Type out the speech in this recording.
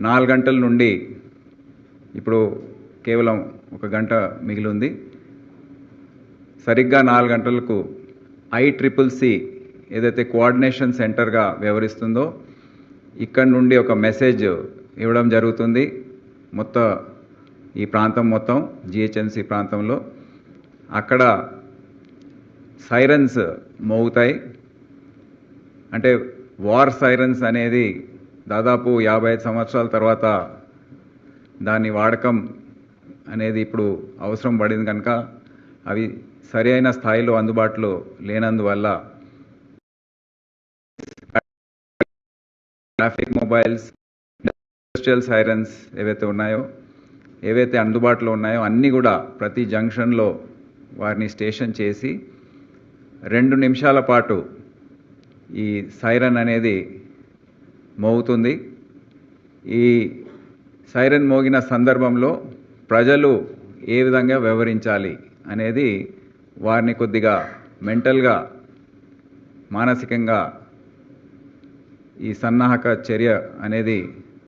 4 గంటల నుండి ఇప్పుడు కేవలం 1 గంట మిగిలి ఉంది. సరిగ్గా 4 గంటలకు ICCC ఏదైతే కోఆర్డినేషన్ సెంటర్గా వ్యవహరిస్తుందో ఇక్కడ నుండి ఒక మెసేజ్ ఇవ్వడం జరుగుతుంది. మొత్తం ఈ ప్రాంతం మొత్తం GHMC ప్రాంతంలో అక్కడ సైరన్స్ మోగుతాయి. అంటే వార్ సైరన్స్ అనేది దాదాపు 55 సంవత్సరాల తర్వాత దాని వాడకం అనేది ఇప్పుడు అవసరం పడింది కనుక అవి సరైన స్థాయిలో అందుబాటులో లేనందువల్ల ట్రాఫిక్ మొబైల్స్, ఇండస్ట్రియల్ సైరన్స్ ఏవైతే అందుబాటులో ఉన్నాయో అన్నీ కూడా ప్రతి జంక్షన్లో వారిని స్టేషన్ చేసి 2 నిమిషాల పాటు ఈ సైరన్ అనేది మోగుతుంది. ఈ సైరన్ మోగిన సందర్భంలో ప్రజలు ఏ విధంగా వ్యవహరించాలి అనేది వారిని కొద్దిగా మెంటల్గా మానసికంగా ఈ సన్నాహక చర్య అనేది